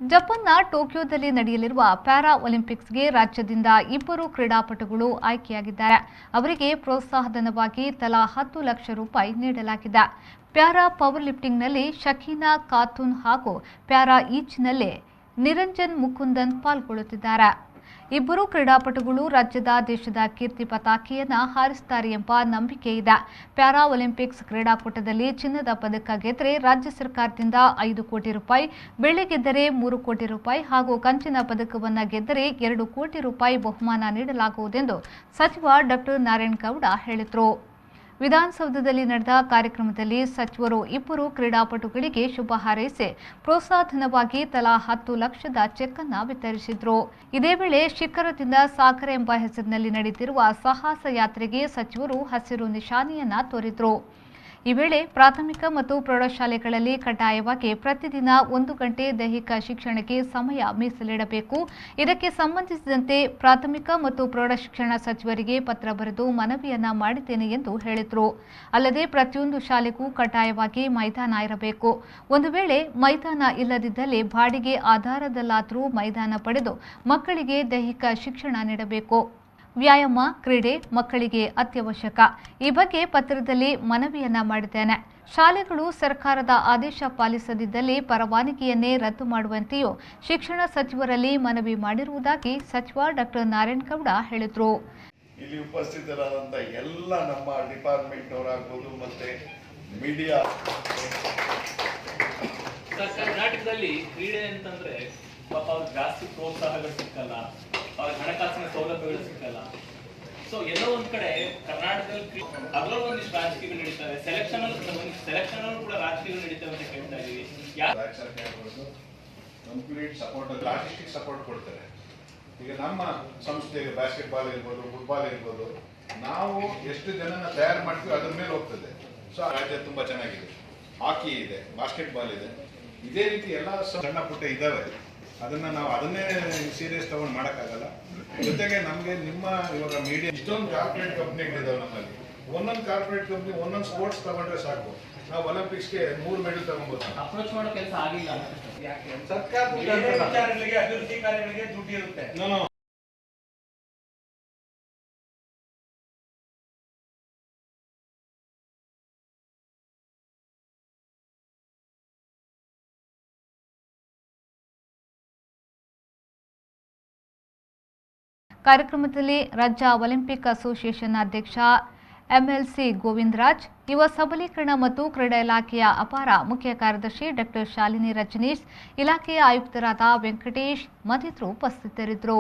ಜಪಾನ್ನ ಟೋಕಿಯೋದಲ್ಲಿ ನಡೆಯಲಿರುವ ಪ್ಯಾರಾ ಒಲಿಂಪಿಕ್ಸ್ಗೆ ರಾಜ್ಯದಿಂದ 2 ಕ್ರೀಡಾಪಟುಗಳು ಆಯ್ಕೆಯಾಗಿದ್ದಾರೆ. ಅವರಿಗೆ ಪ್ರೋತ್ಸಾಹಧನವಾಗಿ ತಲಾ 10 ಲಕ್ಷ ರೂಪಾಯಿ ನೀಡಲಾಗಿದೆ. ಪ್ಯಾರಾ ಪವರ್ ಲಿಫ್ಟಿಂಗ್ನಲ್ಲಿ ಶಕೀನಾ ಖಾತೂನ್ ಹಾಗೂ ಪ್ಯಾರಾ ಈಜ್ನಲ್ಲಿ ನಿರಂಜನ್ ಮುಕುಂದನ್ ಪಾಲ್ಗೊಳ್ಳುತ್ತಿದ್ದಾರೆ. 2 ಕ್ರೀಡಾಪಟುಗಳು ರಾಜ್ಯದ ದೇಶದ ಕೀರ್ತಿ ಪತಾಕೆಯನ್ನು ಹಾರಿಸುತ್ತಾರೆ ಎಂಬ ನಂಬಿಕೆ ಇದೆ. ಪ್ಯಾರಾ ಒಲಿಂಪಿಕ್ಸ್ ಕ್ರೀಡಾಕೂಟದಲ್ಲಿ ಚಿನ್ನದ ಪದಕ ಗೆದ್ದರೆ ರಾಜ್ಯ ಸರ್ಕಾರದಿಂದ 5 ಕೋಟಿ ರೂಪಾಯಿ, ಬೆಳ್ಳಿ ಗೆದ್ದರೆ 3 ಕೋಟಿ ರೂಪಾಯಿ ಹಾಗೂ ಕಂಚಿನ ಪದಕವನ್ನು ಗೆದ್ದರೆ 2 ಕೋಟಿ ರೂಪಾಯಿ ಬಹುಮಾನ ನೀಡಲಾಗುವುದೆಂದು ಸಚಿವ ಡಾ ನಾರಾಯಣಗೌಡ ಹೇಳಿದರು. ವಿಧಾನಸೌಧದಲ್ಲಿ ನಡೆದ ಕಾರ್ಯಕ್ರಮದಲ್ಲಿ ಸಚಿವರು 2 ಕ್ರೀಡಾಪಟುಗಳಿಗೆ ಶುಭ ಹಾರೈಸಿ ಪ್ರೋತ್ಸಾಹಧನವಾಗಿ ತಲಾ 10 ಲಕ್ಷದ ಚೆಕ್ ಅನ್ನು ವಿತರಿಸಿದರು. ಇದೇ ವೇಳೆ ಶಿಖರದಿಂದ ಸಾಗರ ಎಂಬ ಹೆಸರಿನಲ್ಲಿ ನಡೆದಿರುವ ಸಾಹಸ ಯಾತ್ರೆಗೆ ಸಚಿವರು ಹಸಿರು ನಿಶಾನೆಯನ್ನ ತೋರಿದರು. ಈ ವೇಳೆ ಪ್ರಾಥಮಿಕ ಮತ್ತು ಪ್ರೌಢಶಾಲೆಗಳಲ್ಲಿ ಕಡ್ಡಾಯವಾಗಿ ಪ್ರತಿದಿನ 1 ಗಂಟೆ ದೈಹಿಕ ಶಿಕ್ಷಣಕ್ಕೆ ಸಮಯ ಮೀಸಲಿಡಬೇಕು. ಇದಕ್ಕೆ ಸಂಬಂಧಿಸಿದಂತೆ ಪ್ರಾಥಮಿಕ ಮತ್ತು ಪ್ರೌಢಶಿಕ್ಷಣ ಸಚಿವರಿಗೆ ಪತ್ರ ಬರೆದು ಮನವಿಯನ್ನ ಮಾಡಿದ್ದೇನೆ ಎಂದು ಹೇಳಿದರು. ಅಲ್ಲದೆ ಪ್ರತಿಯೊಂದು ಶಾಲೆಗೂ ಕಡ್ಡಾಯವಾಗಿ ಮೈದಾನ ಇರಬೇಕು. ಒಂದು ವೇಳೆ ಮೈದಾನ ಇಲ್ಲದಿದ್ದಲ್ಲಿ ಬಾಡಿಗೆ ಆಧಾರದಲ್ಲಾದರೂ ಮೈದಾನ ಪಡೆದು ಮಕ್ಕಳಿಗೆ ದೈಹಿಕ ಶಿಕ್ಷಣ ನೀಡಬೇಕು. ವ್ಯಾಯಾಮ, ಕ್ರೀಡೆ ಮಕ್ಕಳಿಗೆ ಅತ್ಯವಶ್ಯಕ. ಈ ಬಗ್ಗೆ ಪತ್ರದಲ್ಲಿ ಮನವಿಯನ್ನ ಮಾಡಿದ್ದೇನೆ. ಶಾಲೆಗಳು ಸರ್ಕಾರದ ಆದೇಶ ಪಾಲಿಸದಿದ್ದಲ್ಲಿ ಪರವಾನಗಿಯನ್ನೇ ರದ್ದು ಮಾಡುವಂತೆಯೂ ಶಿಕ್ಷಣ ಸಚಿವರಲ್ಲಿ ಮನವಿ ಮಾಡಿರುವುದಾಗಿ ಸಚಿವ ಡಾ ನಾರಾಯಣಗೌಡ ಹೇಳಿದರು. ಇಲ್ಲಿ ಉಪಸ್ಥಿತರಾದಂಥ ಎಲ್ಲ ನಮ್ಮ ಡಿಪಾರ್ಟ್ಮೆಂಟ್ ಅವರಾಗಬಹುದು ಮತ್ತೆ ಮೀಡಿಯಾ. ಕರ್ನಾಟಕದಲ್ಲಿ ಕ್ರೀಡೆ ಅಂತಂದ್ರೆ ಪಾಪ ಅವ್ರಿಗೆ ಜಾಸ್ತಿ ಪ್ರೋತ್ಸಾಹಗಳು ಸಿಕ್ಕಲ್ಲ, ಅವ್ರಿಗೆ ಹಣಕಾಸಿನ ಸೌಲಭ್ಯಗಳು ಸಿಕ್ಕಲ್ಲ. ಸೊ ಎಲ್ಲೋ ಒಂದ್ ಕಡೆ ಕರ್ನಾಟಕದಲ್ಲಿ ಅದರಲ್ಲೂ ಒಂದಿಷ್ಟು ರಾಜಕೀಯಗಳು ನಡೀತವೆ, ಸೆಲೆಕ್ಷನ್ ಕೂಡ ರಾಜಕೀಯಗಳು ನಡೀತವೆ ಅಂತ ಕೇಳ್ತಾ ಇದೀವಿ. ಕಂಪ್ಲೀಟ್ ಸಪೋರ್ಟ್, ಲಾಜಿಸ್ಟಿಕ್ ಸಪೋರ್ಟ್ ಕೊಡ್ತಾರೆ. ಈಗ ನಮ್ಮ ಸಂಸ್ಥೆಗೆ ಬಾಸ್ಕೆಟ್ಬಾಲ್ ಇರ್ಬೋದು, ಫುಟ್ಬಾಲ್ ಇರ್ಬೋದು, ನಾವು ಎಷ್ಟು ಜನನ ತಯಾರು ಮಾಡ್ತೀವಿ ಅದ್ರ ಮೇಲೆ ಹೋಗ್ತದೆ. ಸೊ ರಾಜ್ಯ ತುಂಬಾ ಚೆನ್ನಾಗಿದೆ. ಹಾಕಿ ಇದೆ, ಬಾಸ್ಕೆಟ್ಬಾಲ್ ಇದೆ, ಇದೇ ರೀತಿ ಎಲ್ಲ ಸಣ್ಣ ಪುಟ್ಟ ಇದಾವೆ. ಅದನ್ನೇ ಸೀರಿಯಸ್ ತಗೊಂಡು ಮಾಡೋಕ್ಕಾಗಲ್ಲ. ಜೊತೆಗೆ ನಮಗೆ ನಿಮ್ಮ ಇವಾಗ ಮೀಡಿಯಾ ಇಷ್ಟೊಂದು ಕಾರ್ಪೊರೇಟ್ ಕಂಪ್ನಿಗಳಿದಾವೆ ನಮ್ಮಲ್ಲಿ. ಒಂದೊಂದು ಕಾರ್ಪೊರೇಟ್ ಕಂಪ್ನಿ ಒಂದೊಂದು ಸ್ಪೋರ್ಟ್ಸ್ ತಗೊಂಡ್ರೆ ಸಾಕು, ನಾವು ಒಲಿಂಪಿಕ್ಸ್ಗೆ 3 ಮೆಡಲ್ ತಗೊಂಡ್ಬೋದು. ಅಪ್ರೋಚ್ ಮಾಡೋ ಕೆಲಸ ಆಗಿಲ್ಲ. ಸರ್ಕಾರದ ಅಭಿವೃದ್ಧಿ ಕಾರ್ಯಗಳಿಗೆ ದುಡ್ಡು ಇರುತ್ತೆ. ಕಾರ್ಯಕ್ರಮದಲ್ಲಿ ರಾಜ್ಯ ಒಲಿಂಪಿಕ್ ಅಸೋಸಿಯೇಷನ್ ಅಧ್ಯಕ್ಷ ಎಂಎಲ್ಸಿ ಗೋವಿಂದರಾಜ್, ಯುವ ಸಬಲೀಕರಣ ಮತ್ತು ಕ್ರೀಡಾ ಇಲಾಖೆಯ ಅಪಾರ ಮುಖ್ಯ ಕಾರ್ಯದರ್ಶಿ ಡಾ ಶಾಲಿನಿ ರಜನೀಶ್, ಇಲಾಖೆಯ ಆಯುಕ್ತರಾದ ವೆಂಕಟೇಶ್ ಮತ್ತಿತರರು ಉಪಸ್ಥಿತರಿದ್ದರು.